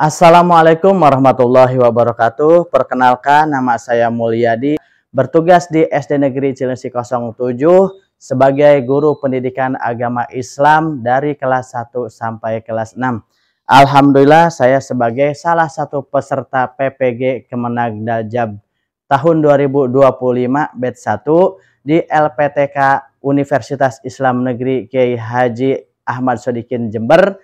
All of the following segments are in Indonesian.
Assalamualaikum warahmatullahi wabarakatuh. Perkenalkan, nama saya Mulyadi, bertugas di SD Negeri Cilengsi 07 sebagai guru pendidikan agama Islam dari kelas 1 sampai kelas 6. Alhamdulillah, saya sebagai salah satu peserta PPG Kemenag Daljab tahun 2025 batch 1 di LPTK Universitas Islam Negeri Kiai Haji Ahmad Sodikin Jember,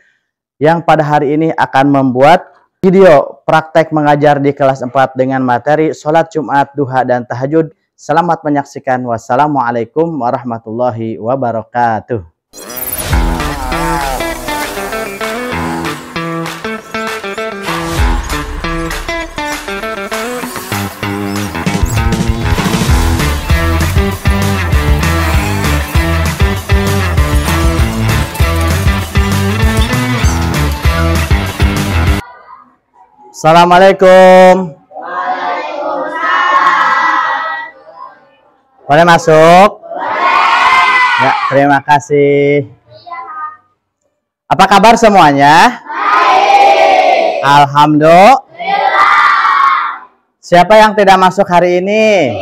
yang pada hari ini akan membuat video praktek mengajar di kelas 4 dengan materi sholat Jumat, duha, dan tahajud. Selamat menyaksikan. Wassalamualaikum warahmatullahi wabarakatuh. Assalamualaikum. Waalaikumsalam. Boleh masuk? Boleh. Ya, terima kasih. Apa kabar semuanya? Baik. Alhamdulillah. Siapa yang tidak masuk hari ini?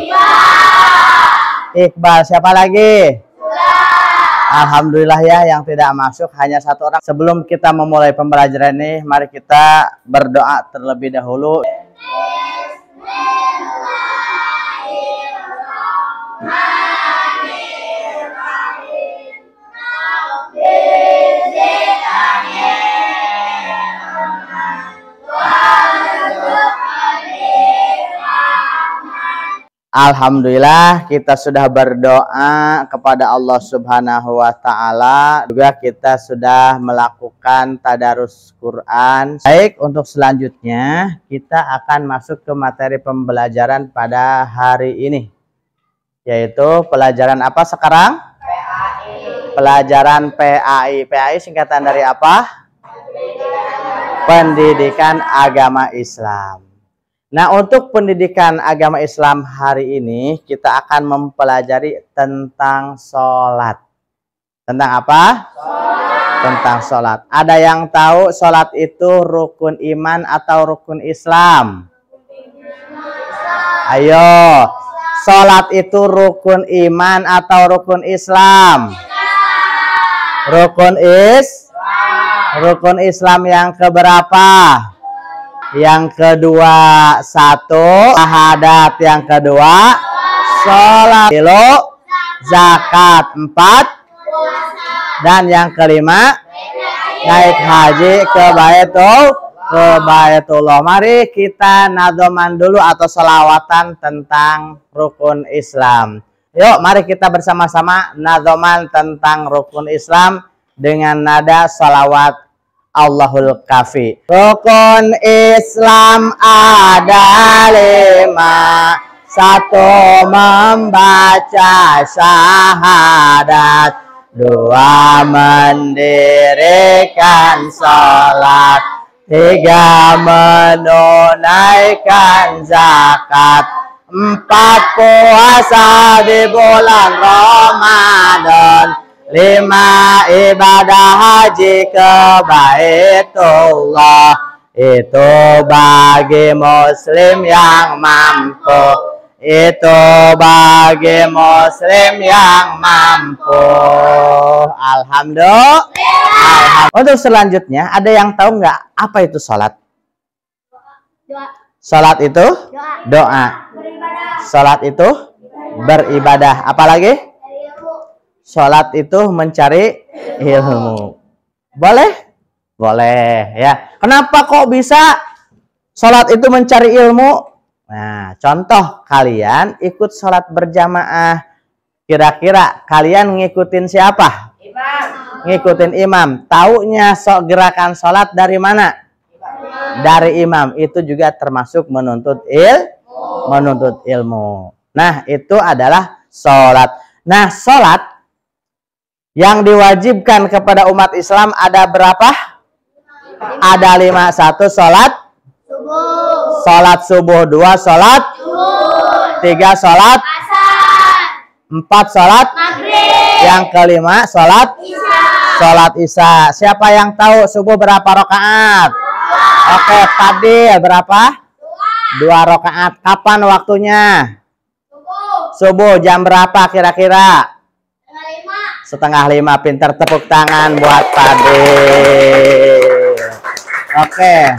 Iqbal. Siapa lagi? Alhamdulillah ya, yang tidak masuk hanya satu orang. Sebelum kita memulai pembelajaran ini, mari kita berdoa terlebih dahulu. Alhamdulillah, kita sudah berdoa kepada Allah Subhanahu wa Ta'ala. Juga kita sudah melakukan tadarus Quran. Baik, untuk selanjutnya kita akan masuk ke materi pembelajaran pada hari ini, yaitu pelajaran apa sekarang? PAI. Pelajaran PAI. PAI singkatan dari apa? Pendidikan Agama Islam. Nah, untuk pendidikan agama Islam hari ini kita akan mempelajari tentang sholat. Tentang apa? Sholat. Tentang sholat. Ada yang tahu sholat itu rukun iman atau rukun Islam? Ayo, sholat itu rukun iman atau rukun Islam? Rukun Islam yang keberapa? Yang kedua, satu syahadat. Yang kedua, sholat. Zakat. 4. Dan yang kelima, naik haji ke Baitullah. Mari kita nadoman dulu atau sholawatan tentang rukun Islam. Yuk, mari kita bersama-sama nadoman tentang rukun Islam dengan nada sholawat Allahul Kafi. Rukun Islam ada 5. 1. Membaca syahadat. 2. Mendirikan sholat. 3. Menunaikan zakat. 4. Puasa di bulan Ramadan. 5. Ibadah haji ke Baitullah. Itu bagi muslim yang mampu. Itu bagi muslim yang mampu. Alhamdulillah. Untuk selanjutnya, ada yang tahu nggak apa itu sholat? Sholat itu doa. Sholat itu beribadah. Apalagi? Sholat itu mencari ilmu. Boleh? Boleh ya. Kenapa kok bisa sholat itu mencari ilmu? Nah, contoh kalian ikut sholat berjamaah. Kira-kira kalian ngikutin siapa? Imam. Ngikutin imam. Taunya gerakan sholat dari mana? Dari imam. Itu juga termasuk menuntut ilmu. Nah, itu adalah sholat. Nah, sholat yang diwajibkan kepada umat Islam ada berapa? Ada 5. 1. Sholat subuh. Sholat subuh. 2. Sholat zuhur. 3. Sholat asar. 4. Sholat maghrib. Yang kelima sholat isya. Sholat isya. Siapa yang tahu subuh berapa rakaat? 2. Oke, Fadil berapa? 2 rakaat. Kapan waktunya? Subuh. Jam berapa kira-kira? Setengah 5. Pinter, tepuk tangan buat Fadil. Oke.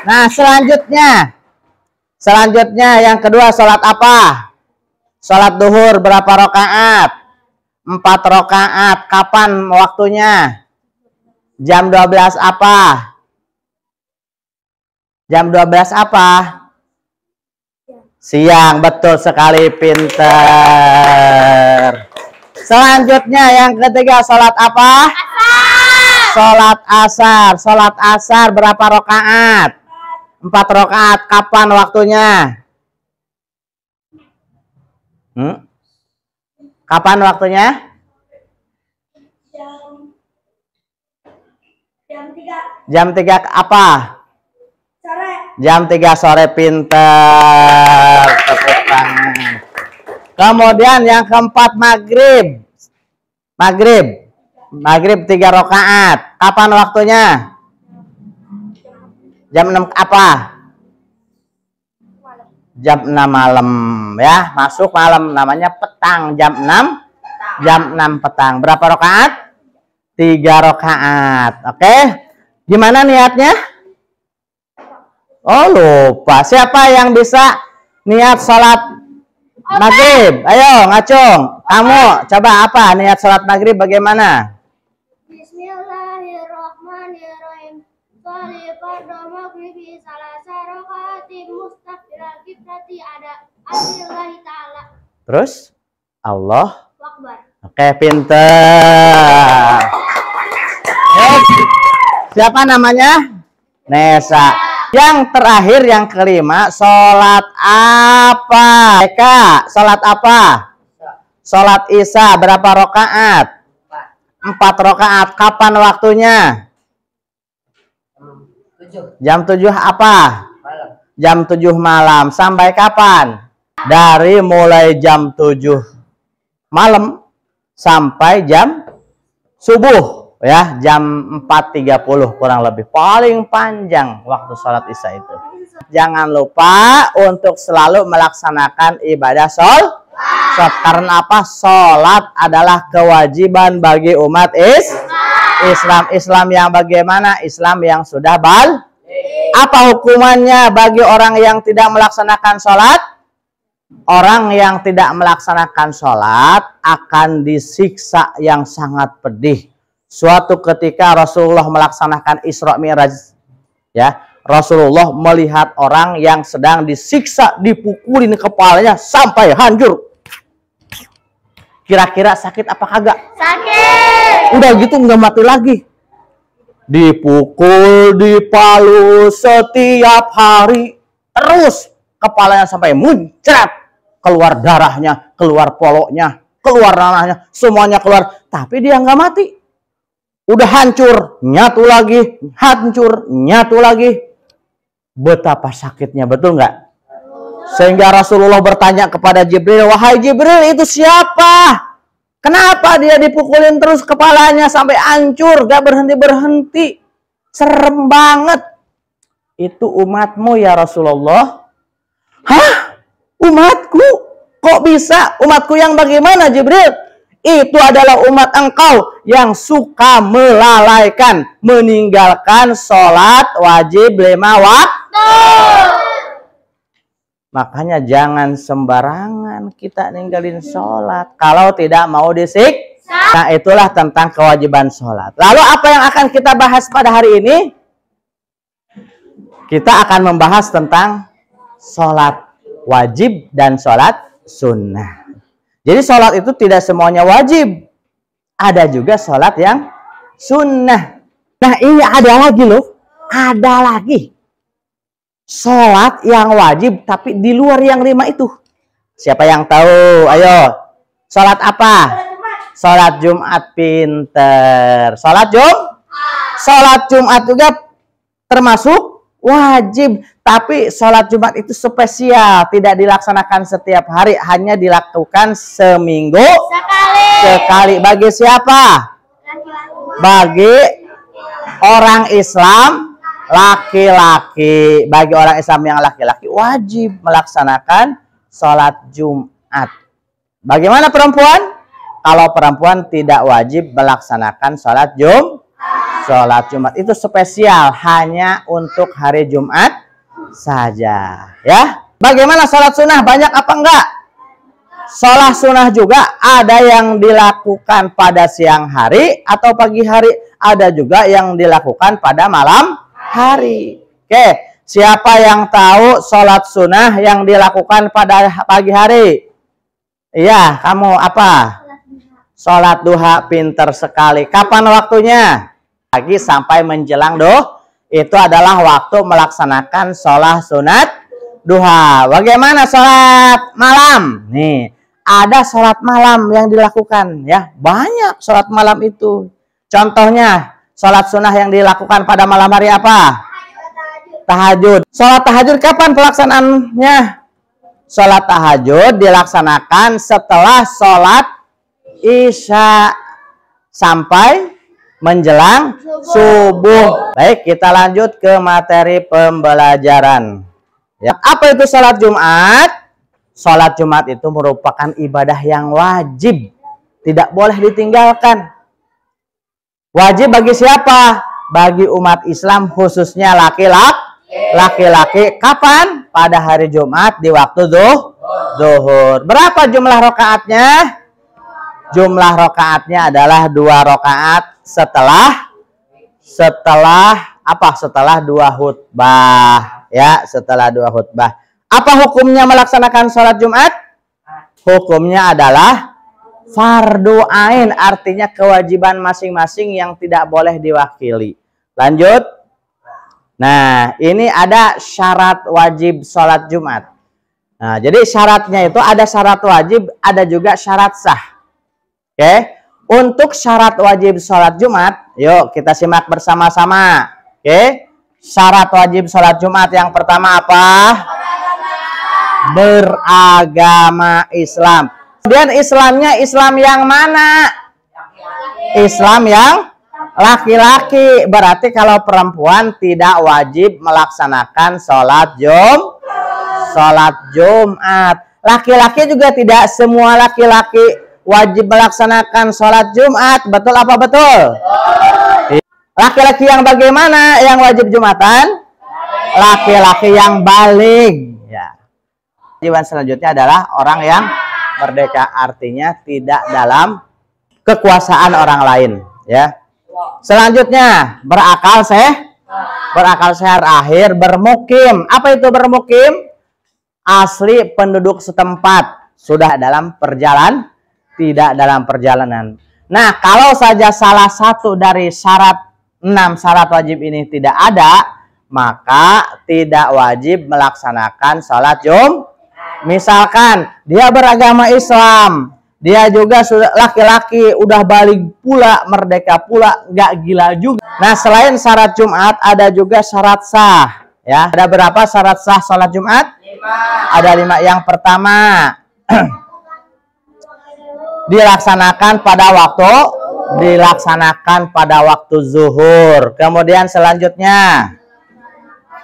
Nah, selanjutnya yang kedua, sholat apa? Sholat duhur berapa rakaat? 4 rakaat. Kapan waktunya? Jam 12 apa? Jam 12 apa? Siang. Betul sekali, pinter. Selanjutnya yang ketiga, sholat apa? Sholat asar. Sholat asar berapa rakaat? 4 rakaat. Kapan waktunya? Kapan waktunya? Jam 3 apa? Sore. Jam 3 sore, pinter. Tepuk tangan. Kemudian yang keempat, maghrib. Maghrib 3 rakaat. Kapan waktunya? Jam 6 apa? Jam 6 malam ya, masuk malam, namanya petang. Jam 6 petang. Berapa rakaat? 3 rakaat. Oke. Gimana niatnya? Oh, lupa. Siapa yang bisa niat sholat maghrib? Ayo, ngacung. Kamu coba apa niat sholat maghrib bagaimana? Bismillahirrahmanirrahim. Sholli fardhu maghribi salasa rakaatin mustaqbilal qiblati ada Allahi ta'ala. Terus Allah Akbar. Oke, pinter. Siapa namanya? Nesa. Yang terakhir, yang kelima, sholat apa? Eka, sholat apa? Sholat Isya berapa rakaat? 4 rakaat. Kapan waktunya? Jam 7 apa? Jam 7 malam. Sampai kapan? Dari mulai jam 7 malam sampai jam subuh ya, jam 4.30 kurang lebih. Paling panjang waktu sholat Isya itu. Jangan lupa untuk selalu melaksanakan ibadah sholat. Karena apa? Sholat adalah kewajiban bagi umat Islam. Islam yang bagaimana? Islam yang sudah Apa hukumannya bagi orang yang tidak melaksanakan sholat? Orang yang tidak melaksanakan sholat akan disiksa yang sangat pedih. Suatu ketika Rasulullah melaksanakan Isra Mi'raj, ya, Rasulullah melihat orang yang sedang disiksa, dipukulin kepalanya sampai hancur. Kira-kira sakit apa kagak? Sakit. Udah gitu nggak mati lagi. Dipukul, dipalu setiap hari terus, kepalanya sampai muncrat, keluar darahnya, keluar poloknya, keluar nanahnya, semuanya keluar. Tapi dia nggak mati. Udah hancur, nyatu lagi, hancur, nyatu lagi. Betapa sakitnya, betul nggak? Sehingga Rasulullah bertanya kepada Jibril, wahai Jibril, itu siapa? Kenapa dia dipukulin terus kepalanya sampai hancur, gak berhenti-berhenti? Serem banget. Itu umatmu ya Rasulullah. Hah? Umatku? Kok bisa? Umatku yang bagaimana Jibril? Itu adalah umat engkau yang suka melalaikan, meninggalkan sholat wajib 5 waktu. Makanya jangan sembarangan kita ninggalin sholat kalau tidak mau disiksa. Nah, itulah tentang kewajiban sholat. Lalu apa yang akan kita bahas pada hari ini? Kita akan membahas tentang sholat wajib dan sholat sunnah. Jadi sholat itu tidak semuanya wajib. Ada juga sholat yang sunnah. Nah, ini ada lagi loh. Ada lagi. Sholat yang wajib tapi di luar yang 5 itu. Siapa yang tahu? Ayo. Sholat apa? Sholat Jumat, pinter. Sholat Jumat juga termasuk wajib. Tapi sholat Jumat itu spesial. Tidak dilaksanakan setiap hari. Hanya dilakukan seminggu sekali. Bagi siapa? Bagi orang Islam laki-laki. Bagi orang Islam yang laki-laki wajib melaksanakan sholat Jumat. Bagaimana perempuan? Kalau perempuan tidak wajib melaksanakan sholat Jumat itu spesial hanya untuk hari Jumat saja, ya. Bagaimana sholat sunnah? Banyak apa enggak? Sholat sunnah juga ada yang dilakukan pada siang hari atau pagi hari, ada juga yang dilakukan pada malam hari. Oke, siapa yang tahu sholat sunnah yang dilakukan pada pagi hari? Iya, kamu apa? Sholat duha, pinter sekali. Kapan waktunya? Pagi sampai menjelang itu adalah waktu melaksanakan sholat sunat duha. Bagaimana sholat malam? Nih, ada sholat malam yang dilakukan, ya. Banyak sholat malam itu. Contohnya, sholat sunnah yang dilakukan pada malam hari apa? Tahajud. Sholat tahajud kapan pelaksanaannya? Sholat tahajud dilaksanakan setelah sholat Isya sampai menjelang subuh. Baik, kita lanjut ke materi pembelajaran. Ya, apa itu sholat Jumat? Sholat Jumat itu merupakan ibadah yang wajib, tidak boleh ditinggalkan. Wajib bagi siapa? Bagi umat Islam, khususnya laki-laki. Kapan? Pada hari Jumat di waktu zuhur. Berapa jumlah rakaatnya? Jumlah rakaatnya adalah 2 rakaat setelah apa? Setelah 2 khutbah, ya, setelah 2 khutbah. Apa hukumnya melaksanakan sholat Jumat? Hukumnya adalah fardu ain, artinya kewajiban masing-masing yang tidak boleh diwakili. Lanjut. Nah, ini ada syarat wajib sholat Jumat. Nah, jadi syaratnya itu ada syarat wajib, ada juga syarat sah. Oke, untuk syarat wajib sholat Jumat, yuk kita simak bersama-sama. Oke, syarat wajib sholat Jumat yang pertama apa? Beragama Islam. Kemudian Islamnya Islam yang mana? Islam yang laki-laki. Berarti kalau perempuan tidak wajib melaksanakan sholat Jumat. Laki-laki juga tidak semua laki-laki wajib melaksanakan sholat Jumat. Betul apa betul? Laki-laki yang bagaimana yang wajib Jumatan? Laki-laki yang baligh. Ya. Kewajiban selanjutnya adalah orang yang merdeka, artinya tidak dalam kekuasaan orang lain. Ya. Selanjutnya berakal sehat. Akhir bermukim. Apa itu bermukim? Asli penduduk setempat, sudah dalam perjalanan. Tidak dalam perjalanan. Nah, kalau saja salah satu dari syarat 6 syarat wajib ini tidak ada, maka tidak wajib melaksanakan sholat Jumat. Misalkan dia beragama Islam, dia juga sudah laki-laki, udah balik pula, merdeka pula, nggak gila juga. Nah, selain syarat Jumat ada juga syarat sah. Ya, ada berapa syarat sah sholat Jumat? 5. Ada 5. Yang pertama, dilaksanakan pada waktu zuhur. Kemudian selanjutnya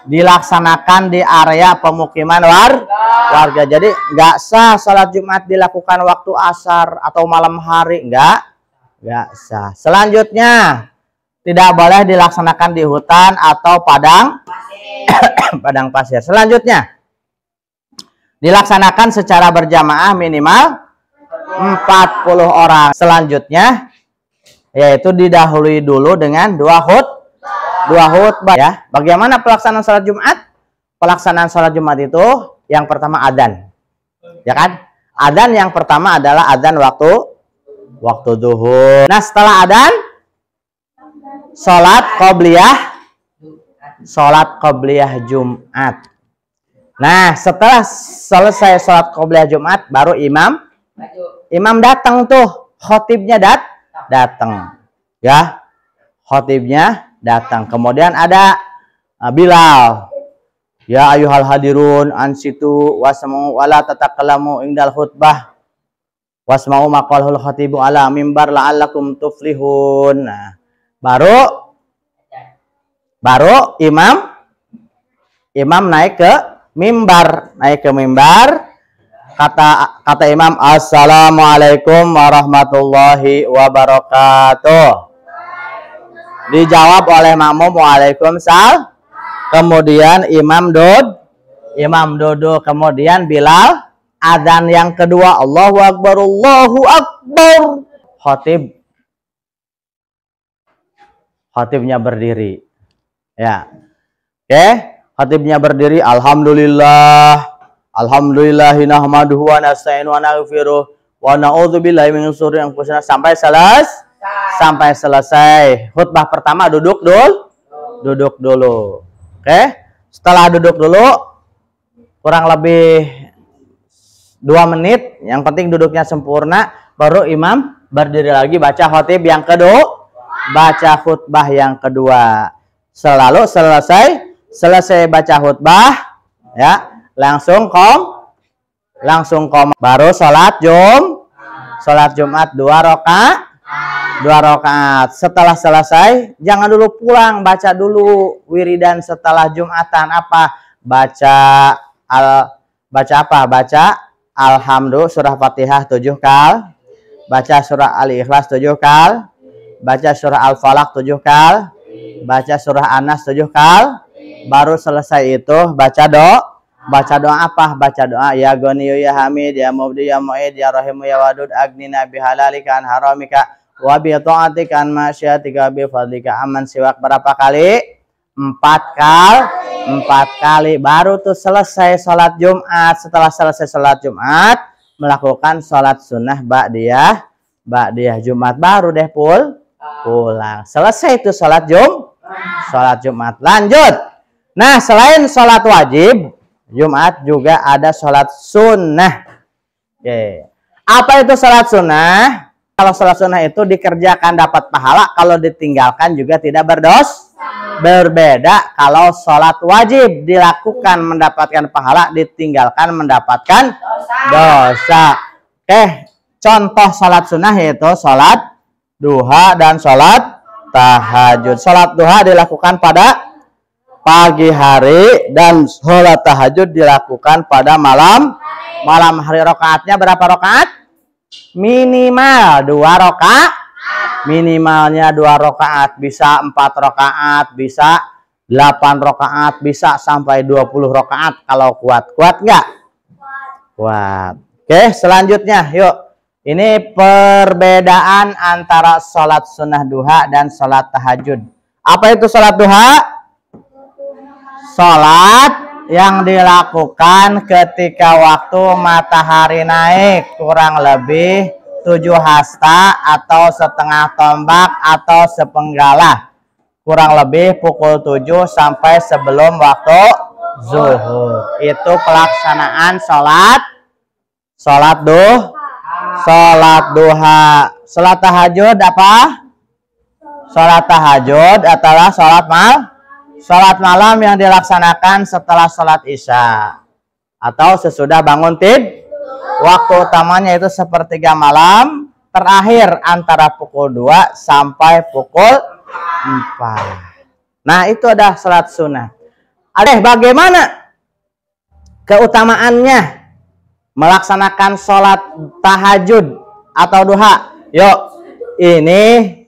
dilaksanakan di area pemukiman warga. Jadi nggak sah sholat Jumat dilakukan waktu asar atau malam hari, nggak sah. Selanjutnya tidak boleh dilaksanakan di hutan atau padang pasir. Selanjutnya dilaksanakan secara berjamaah minimal 40 orang. Selanjutnya yaitu didahului dulu dengan 2 khutbah, ya. Bagaimana pelaksanaan sholat Jumat? Pelaksanaan sholat Jumat itu yang pertama adzan. Ya kan? Adzan yang pertama adalah adzan waktu zuhur. Nah, setelah adzan sholat qobliyah Jumat. Nah, setelah selesai sholat qobliyah Jumat baru imam datang tuh, khotibnya datang, ya, khotibnya datang. Kemudian ada Bilal, ya ayuhal hadirun ansitu wasma'u wala tatakallamu indal khutbah wasma'u maqalul khatibu ala mimbar la'allakum tuflihun. Nah, baru Baru imam naik ke mimbar. Kata imam, assalamualaikum warahmatullahi wabarakatuh. Dijawab oleh makmum, waalaikumsalam. Kemudian imam duduk. Kemudian Bilal adzan yang kedua, Allahu Akbar, Allahu Akbar. Khatibnya berdiri. Ya. Oke, khatibnya berdiri. Alhamdulillahi nahmaduhu wa nasta'inu wa naghfiruh wa na'udzubillahi min syururi anfusina sampai selesai. Khutbah pertama duduk dulu. Oke. Setelah duduk dulu kurang lebih 2 menit, yang penting duduknya sempurna, baru imam berdiri lagi baca khutbah yang kedua. Selalu selesai baca khutbah ya, langsung baru sholat Jumat 2 rakaat. Setelah selesai jangan dulu pulang, baca dulu wiridan setelah Jumatan. Baca Alhamdulillah, surah Fatihah 7 kali, baca surah Al-Ikhlas 7 kali, baca surah Al-Falaq 7 kali, baca surah An-Nas 7 kali. Baru selesai itu baca doa ya Ghaniyu ya Hamid ya Mubdi ya Mu'id ya Rahimu ya Wadud agnina bihalalika an haramika wa bi ta'atika an masyiatika bi fadlika aman siwak. Berapa kali? 4 kali. Baru tuh selesai sholat Jumat. Setelah selesai sholat Jumat, melakukan sholat sunnah ba'diyah Jumat, baru deh pulang. Selesai itu sholat Jumat. Lanjut. Nah, selain sholat wajib Jumat juga ada sholat sunnah. Oke. Apa itu sholat sunnah? Kalau sholat sunnah itu dikerjakan dapat pahala, kalau ditinggalkan juga tidak berdosa. Berbeda kalau sholat wajib dilakukan mendapatkan pahala, ditinggalkan mendapatkan dosa. Oke, contoh sholat sunnah yaitu sholat duha dan sholat tahajud. Sholat duha dilakukan pada pagi hari dan sholat tahajud dilakukan pada malam hari. Rakaatnya berapa rakaat? Minimal 2 rakaat. Minimalnya 2 rakaat, bisa 4 rakaat, bisa 8 rakaat, bisa sampai 20 rakaat kalau kuat. Kuat nggak? Kuat. Oke, selanjutnya yuk. Ini perbedaan antara sholat sunnah duha dan sholat tahajud. Apa itu sholat duha? Sholat yang dilakukan ketika waktu matahari naik kurang lebih 7 hasta atau setengah tombak atau sepenggalah, kurang lebih pukul 7 sampai sebelum waktu zuhur. Itu pelaksanaan sholat duha. Sholat tahajud apa? Sholat tahajud adalah sholat malam yang dilaksanakan setelah sholat isya atau sesudah bangun tidur. Waktu utamanya itu sepertiga malam terakhir antara pukul 2 sampai pukul 4. Nah, itu adalah sholat sunnah. Bagaimana keutamaannya melaksanakan sholat tahajud atau duha? Yuk, ini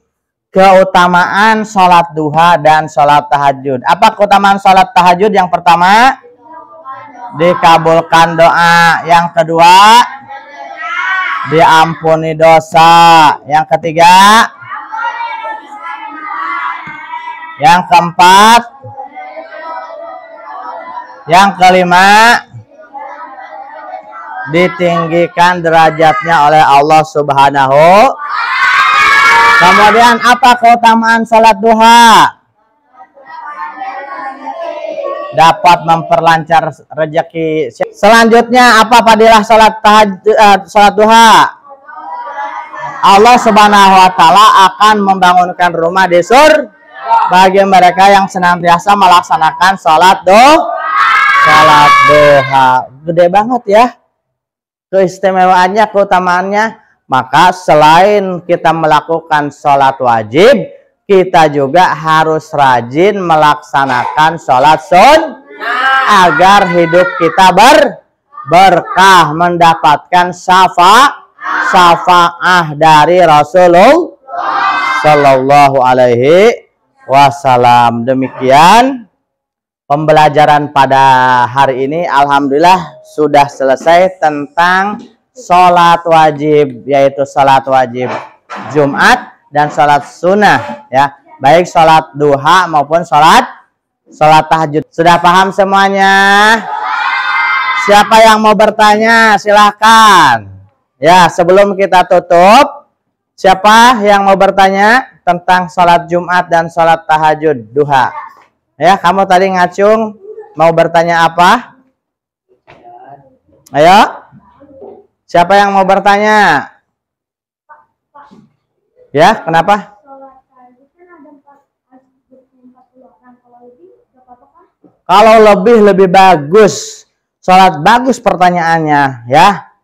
keutamaan sholat duha dan sholat tahajud. Apa keutamaan sholat tahajud? Yang pertama, dikabulkan doa. Yang kedua, diampuni dosa. Yang ketiga, yang keempat, yang kelima, ditinggikan derajatnya oleh Allah Subhanahu. Kemudian apa keutamaan sholat duha? Dapat memperlancar rezeki. Selanjutnya apa fadilah sholat duha? Allah Subhanahu wa taala akan membangunkan rumah di surga bagi mereka yang senantiasa melaksanakan sholat duha. Gede banget ya keistimewaannya, keutamaannya. Maka selain kita melakukan sholat wajib, kita juga harus rajin melaksanakan sholat sunnah agar hidup kita berkah, mendapatkan syafaat dari Rasulullah Sallallahu Alaihi Wasallam. Demikian pembelajaran pada hari ini. Alhamdulillah sudah selesai tentang sholat wajib, yaitu sholat wajib Jumat dan sholat sunnah, ya, baik sholat duha maupun sholat tahajud. Sudah paham semuanya? Siapa yang mau bertanya silahkan. Ya, sebelum kita tutup, siapa yang mau bertanya tentang sholat Jumat dan sholat tahajud duha? Ya, kamu tadi ngacung mau bertanya apa? Ayo, siapa yang mau bertanya? Ya, kenapa? Kalau lebih bagus. Sholat bagus pertanyaannya, ya.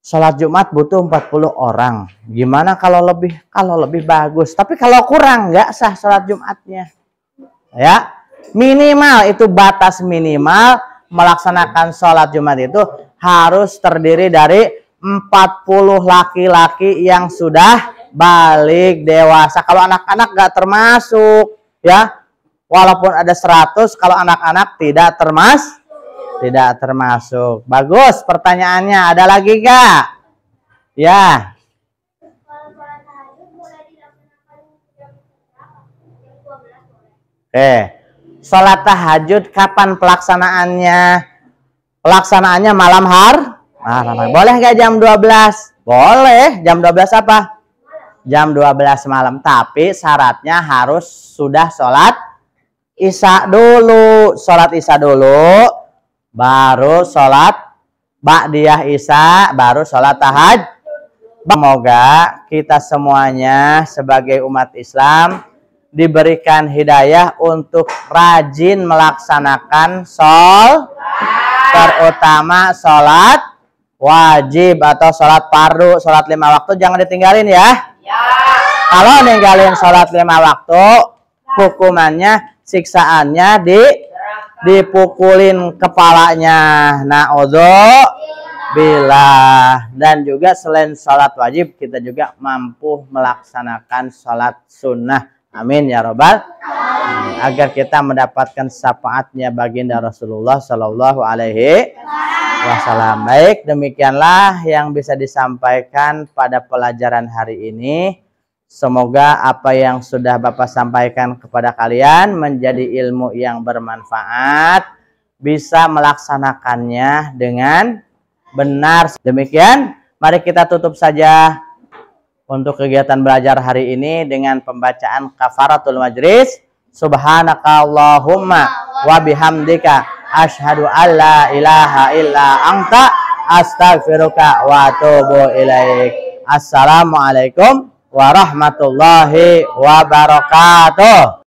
Sholat Jumat butuh 40 orang. Gimana kalau lebih? Kalau lebih bagus. Tapi kalau kurang nggak sah sholat Jumatnya. Ya, minimal itu batas minimal melaksanakan sholat Jumat itu harus terdiri dari 40 laki-laki yang sudah balik dewasa. Kalau anak-anak nggak termasuk, ya. Walaupun ada 100, kalau anak-anak tidak termasuk. Bagus pertanyaannya. Ada lagi gak? Ya. Sholat tahajud kapan pelaksanaannya? Pelaksanaannya malam hari. Boleh gak jam 12? Boleh. Jam 12 apa? Jam 12 malam. Tapi syaratnya harus sudah sholat Isya dulu. Sholat Isya dulu, baru sholat ba'diyah Isya, baru sholat tahajud. Semoga kita semuanya sebagai umat Islam diberikan hidayah untuk rajin melaksanakan terutama sholat wajib atau sholat fardu, sholat 5 waktu jangan ditinggalin ya. Kalau ninggalin sholat 5 waktu, hukumannya, siksaannya dipukulin kepalanya. Na'udzubillah. Dan juga selain sholat wajib, kita juga mampu melaksanakan sholat sunnah. Amin ya robbal. Agar kita mendapatkan syafaatnya baginda Rasulullah Sallallahu Alaihi Wasallam. Baik, demikianlah yang bisa disampaikan pada pelajaran hari ini. Semoga apa yang sudah Bapak sampaikan kepada kalian menjadi ilmu yang bermanfaat, bisa melaksanakannya dengan benar. Demikian, mari kita tutup saja untuk kegiatan belajar hari ini dengan pembacaan kafaratul majlis. Subhanakallahumma wa bihamdika asyhadu alla ilaha illa anta astaghfiruka wa atubu ilaik. Assalamualaikum warahmatullahi wabarakatuh.